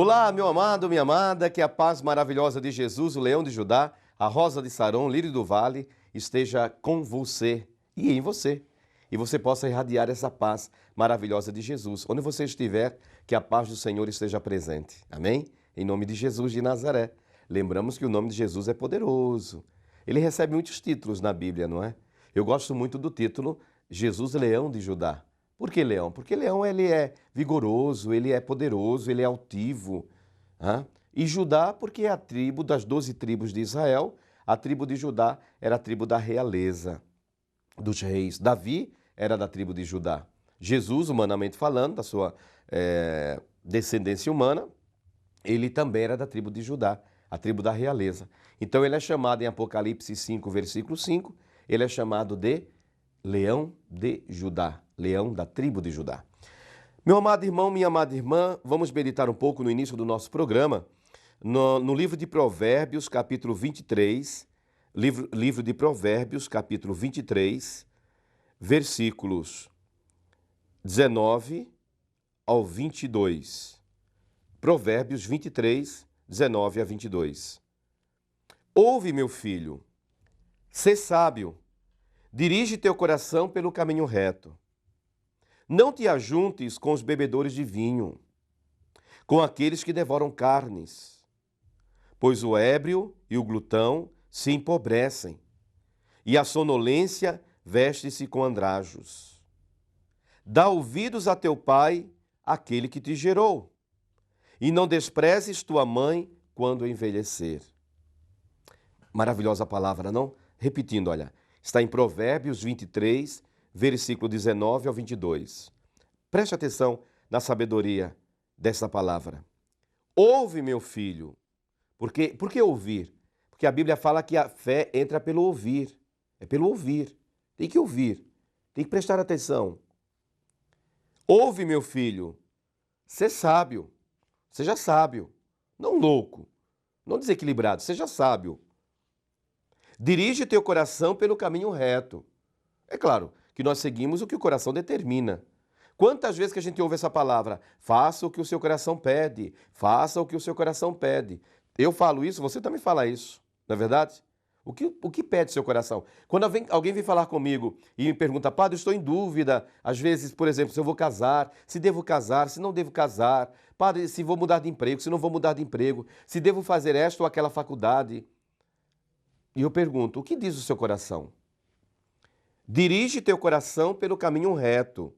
Olá, meu amado, minha amada, que a paz maravilhosa de Jesus, o leão de Judá, a rosa de Saron, lírio do vale, esteja com você e em você. E você possa irradiar essa paz maravilhosa de Jesus. Onde você estiver, que a paz do Senhor esteja presente. Amém? Em nome de Jesus de Nazaré. Lembramos que o nome de Jesus é poderoso. Ele recebe muitos títulos na Bíblia, não é? Eu gosto muito do título Jesus, leão de Judá. Por que leão? Porque leão ele é vigoroso, ele é poderoso, ele é altivo. E Judá porque é a tribo das 12 tribos de Israel. A tribo de Judá era a tribo da realeza, dos reis. Davi era da tribo de Judá. Jesus, humanamente falando, da sua descendência humana, ele também era da tribo de Judá, a tribo da realeza. Então ele é chamado em Apocalipse 5, versículo 5, ele é chamado de leão de Judá, leão da tribo de Judá. Meu amado irmão, minha amada irmã, vamos meditar um pouco no início do nosso programa, no livro de Provérbios, capítulo 23, livro de Provérbios, capítulo 23, versículos 19 ao 22. Provérbios 23, 19 a 22. Ouve, meu filho, sê sábio, dirige teu coração pelo caminho reto. Não te ajuntes com os bebedores de vinho, com aqueles que devoram carnes, pois o ébrio e o glutão se empobrecem, e a sonolência veste-se com andrajos. Dá ouvidos a teu pai, aquele que te gerou, e não desprezes tua mãe quando envelhecer. Maravilhosa palavra, não? Repetindo, olha, está em Provérbios 23, versículo 19 ao 22. Preste atenção na sabedoria dessa palavra. Ouve, meu filho. Por que ouvir? Porque a Bíblia fala que a fé entra pelo ouvir. É pelo ouvir. Tem que ouvir. Tem que prestar atenção. Ouve, meu filho. Ser sábio. Seja sábio. Não louco. Não desequilibrado. Seja sábio. Dirige teu coração pelo caminho reto. É claro que nós seguimos o que o coração determina. Quantas vezes que a gente ouve essa palavra? Faça o que o seu coração pede. Faça o que o seu coração pede. Eu falo isso, você também fala isso. Não é verdade? O que pede seu coração? Quando alguém vem falar comigo e me pergunta, padre, eu estou em dúvida, às vezes, por exemplo, se eu vou casar, se devo casar, se não devo casar, padre, se vou mudar de emprego, se não vou mudar de emprego, se devo fazer esta ou aquela faculdade. E eu pergunto, o que diz o seu coração? Dirige teu coração pelo caminho reto.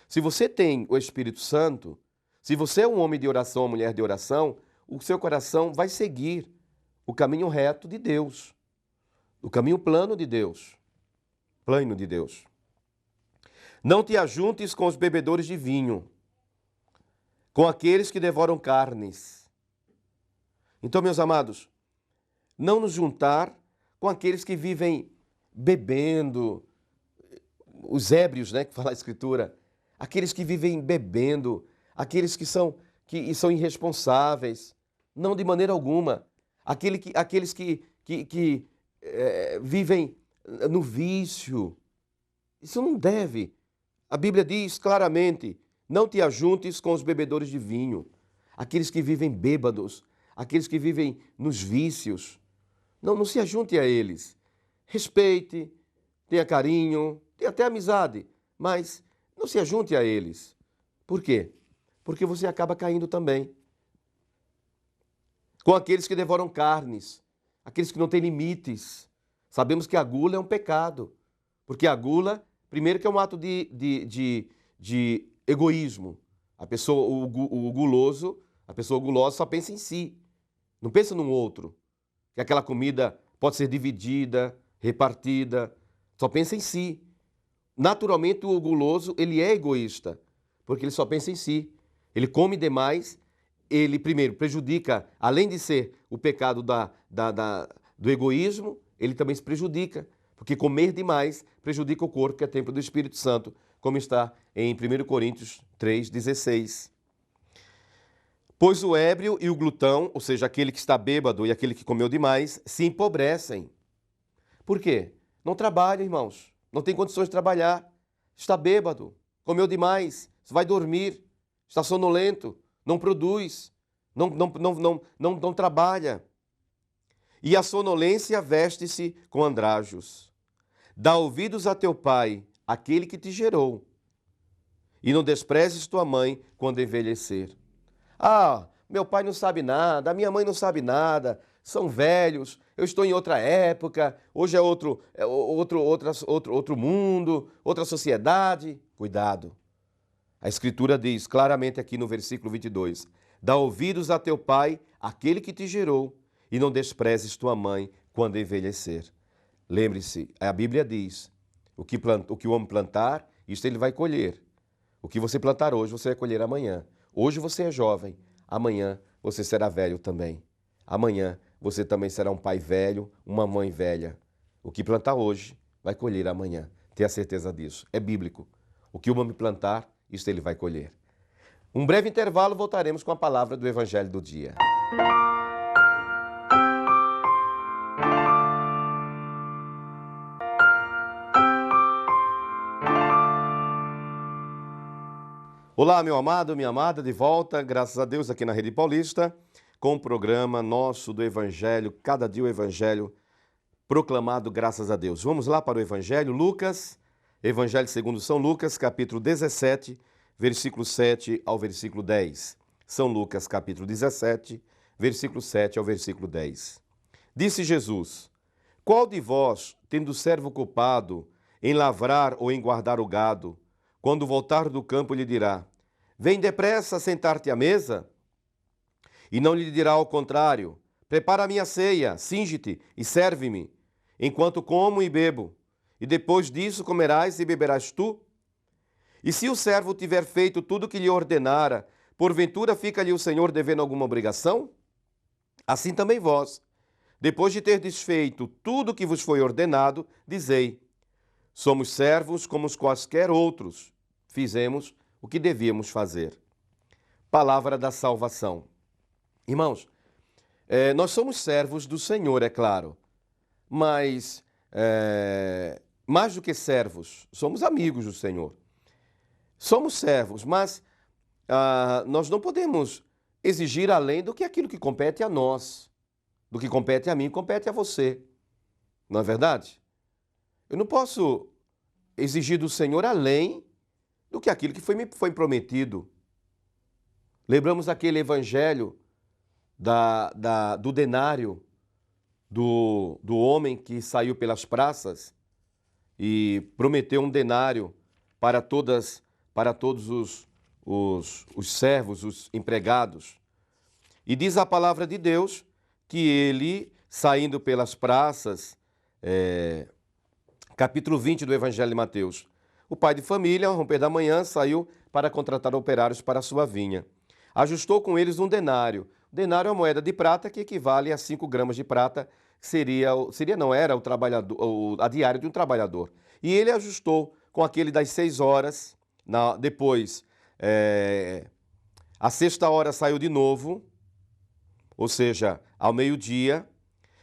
Se você tem o Espírito Santo, se você é um homem de oração, uma mulher de oração, o seu coração vai seguir o caminho reto de Deus, o caminho plano de Deus. Plano de Deus. Não te ajuntes com os bebedores de vinho, com aqueles que devoram carnes. Então, meus amados, não nos juntar com aqueles que vivem bebendo, os ébrios, né, que fala a Escritura, aqueles que vivem bebendo, aqueles que são irresponsáveis, não de maneira alguma, aqueles que vivem no vício. Isso não deve. A Bíblia diz claramente, não te ajuntes com os bebedores de vinho, aqueles que vivem bêbados, aqueles que vivem nos vícios. Não se ajunte a eles. Respeite, tenha carinho, tenha até amizade, mas não se ajunte a eles. Por quê? Porque você acaba caindo também. Com aqueles que devoram carnes, aqueles que não têm limites. Sabemos que a gula é um pecado, porque a gula, primeiro que é um ato de egoísmo. A pessoa gulosa só pensa em si, não pensa no outro. Que aquela comida pode ser dividida, repartida, só pensa em si. Naturalmente, o guloso, ele é egoísta, porque ele só pensa em si. Ele come demais, ele, primeiro, prejudica, além de ser o pecado do egoísmo, ele também se prejudica, porque comer demais prejudica o corpo, que é templo do Espírito Santo, como está em 1 Coríntios 3,16. Pois o ébrio e o glutão, ou seja, aquele que está bêbado e aquele que comeu demais, se empobrecem. Por quê? Não trabalha, irmãos. Não tem condições de trabalhar. Está bêbado, comeu demais, vai dormir, está sonolento, não produz. não trabalha. E a sonolência veste-se com andrajos. Dá ouvidos a teu pai, aquele que te gerou, e não desprezes tua mãe quando envelhecer. Ah, meu pai não sabe nada, a minha mãe não sabe nada, são velhos, eu estou em outra época, hoje é outro mundo, outra sociedade. Cuidado. A Escritura diz claramente aqui no versículo 22, dá ouvidos a teu pai, aquele que te gerou, e não desprezes tua mãe quando envelhecer. Lembre-se, a Bíblia diz, o que o homem plantar, isto ele vai colher. O que você plantar hoje, você vai colher amanhã. Hoje você é jovem, amanhã você será velho também. Amanhã você também será um pai velho, uma mãe velha. O que plantar hoje, vai colher amanhã. Tenha certeza disso. É bíblico. O que o homem plantar, isso ele vai colher. Um breve intervalo, voltaremos com a palavra do Evangelho do dia. Olá, meu amado, minha amada, de volta, graças a Deus, aqui na Rede Paulista, com o programa nosso do Evangelho, cada dia o Evangelho proclamado, graças a Deus. Vamos lá para o Evangelho, Lucas, Evangelho segundo São Lucas, capítulo 17, versículo 7 ao versículo 10. São Lucas, capítulo 17, versículo 7 ao versículo 10. Disse Jesus, qual de vós, tendo servo ocupado em lavrar ou em guardar o gado, quando voltar do campo lhe dirá, vem depressa sentar-te à mesa? E não lhe dirá ao contrário, prepara a minha ceia, cinge-te e serve-me, enquanto como e bebo, e depois disso comerás e beberás tu? E se o servo tiver feito tudo o que lhe ordenara, porventura fica-lhe o Senhor devendo alguma obrigação? Assim também vós, depois de ter desfeito tudo o que vos foi ordenado, dizei, somos servos como os quaisquer outros, fizemos o que devíamos fazer. Palavra da salvação. Irmãos, nós somos servos do Senhor, é claro, mas mais do que servos, somos amigos do Senhor. Somos servos, mas nós não podemos exigir além do que aquilo que compete a nós, do que compete a mim, compete a você. Não é verdade? Eu não posso exigir do Senhor além do que aquilo que me foi prometido. Lembramos aquele evangelho do denário, do homem que saiu pelas praças e prometeu um denário para todos os servos, os empregados. E diz a palavra de Deus que ele, saindo pelas praças, capítulo 20 do Evangelho de Mateus, o pai de família, ao romper da manhã, saiu para contratar operários para a sua vinha. Ajustou com eles um denário. O denário é uma moeda de prata que equivale a 5 gramas de prata, era a diária de um trabalhador. E ele ajustou com aquele das 6 horas, depois a sexta hora saiu de novo, ou seja, ao meio-dia,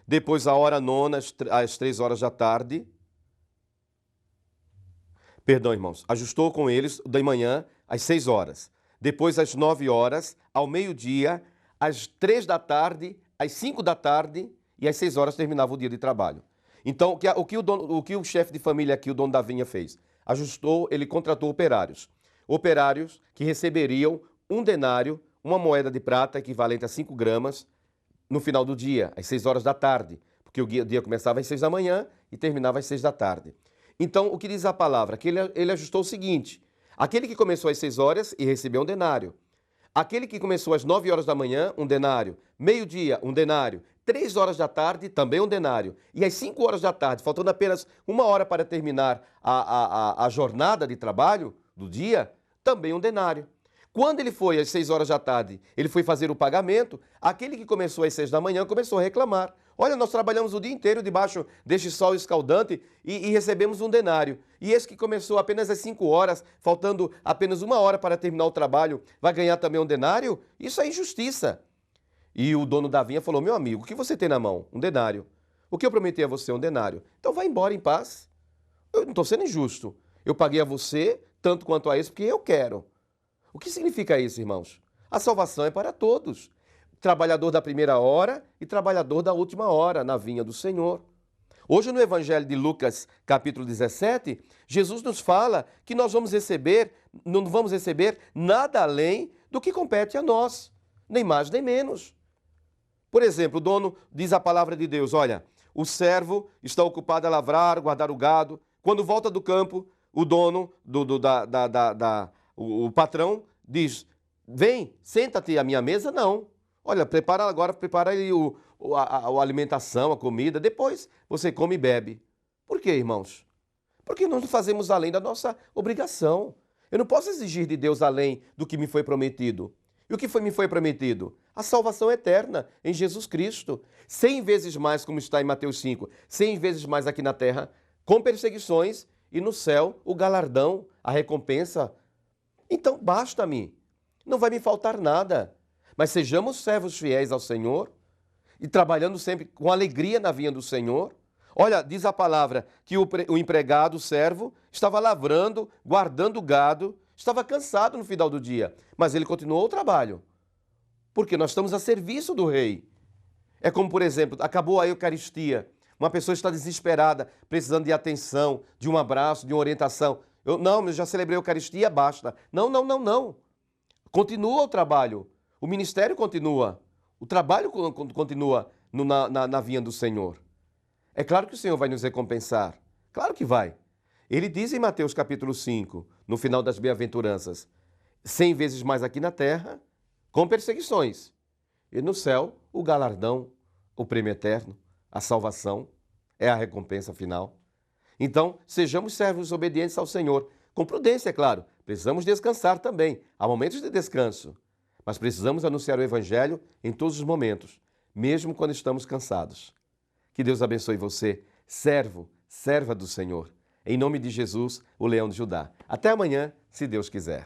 depois a hora nona, às 3 horas da tarde. Perdão, irmãos, ajustou com eles da manhã às 6 horas, depois às 9 horas, ao meio-dia, às 3 da tarde, às 5 da tarde e às 6 horas terminava o dia de trabalho. Então, o que o chefe de família aqui, o dono da vinha, fez? Ajustou, ele contratou operários que receberiam um denário, uma moeda de prata equivalente a 5 gramas, no final do dia, às 6 horas da tarde, porque o dia começava às 6 da manhã e terminava às 6 da tarde. Então, o que diz a palavra? Que ele ajustou o seguinte, aquele que começou às 6 horas e recebeu um denário, aquele que começou às 9 horas da manhã, um denário, meio-dia, um denário, 3 horas da tarde, também um denário, e às 5 horas da tarde, faltando apenas 1 hora para terminar a jornada de trabalho do dia, também um denário. Quando ele foi às 6 horas da tarde, ele foi fazer o pagamento, aquele que começou às 6 da manhã começou a reclamar. Olha, nós trabalhamos o dia inteiro debaixo deste sol escaldante e recebemos um denário. E esse que começou apenas às 5 horas, faltando apenas 1 hora para terminar o trabalho, vai ganhar também um denário? Isso é injustiça. E o dono da vinha falou, meu amigo, o que você tem na mão? Um denário. O que eu prometi a você? Um denário. Então vai embora em paz. Eu não estou sendo injusto. Eu paguei a você tanto quanto a esse porque eu quero. O que significa isso, irmãos? A salvação é para todos. trabalhador da primeira hora e trabalhador da última hora na vinha do Senhor. Hoje no Evangelho de Lucas, capítulo 17, Jesus nos fala que nós não vamos receber nada além do que compete a nós, nem mais nem menos. Por exemplo, o dono diz a palavra de Deus, olha, o servo está ocupado a lavrar, guardar o gado. Quando volta do campo, o dono, o patrão diz, vem, senta-te à minha mesa, não. Olha, prepara aí a alimentação, a comida, depois você come e bebe. Por quê, irmãos? Porque nós não fazemos além da nossa obrigação. Eu não posso exigir de Deus além do que me foi prometido. E o que me foi prometido? A salvação eterna em Jesus Cristo. 100 vezes mais, como está em Mateus 5, 100 vezes mais aqui na terra, com perseguições, e no céu o galardão, a recompensa. Então basta-me, não vai me faltar nada. Mas sejamos servos fiéis ao Senhor e trabalhando sempre com alegria na vinha do Senhor. Olha, diz a palavra que o empregado, o servo, estava lavrando, guardando o gado, estava cansado no final do dia, mas ele continuou o trabalho, porque nós estamos a serviço do rei. É como, por exemplo, acabou a Eucaristia, uma pessoa está desesperada, precisando de atenção, de um abraço, de uma orientação. Eu já celebrei a Eucaristia, basta. Não. Continua o trabalho, o ministério continua, o trabalho continua na vinha do Senhor. É claro que o Senhor vai nos recompensar, claro que vai. Ele diz em Mateus capítulo 5, no final das bem-aventuranças, 100 vezes mais aqui na terra, com perseguições. E no céu, o galardão, o prêmio eterno, a salvação, é a recompensa final. Então, sejamos servos obedientes ao Senhor, com prudência, é claro. Precisamos descansar também, há momentos de descanso. Mas precisamos anunciar o Evangelho em todos os momentos, mesmo quando estamos cansados. Que Deus abençoe você, servo, serva do Senhor. Em nome de Jesus, o Leão de Judá. Até amanhã, se Deus quiser.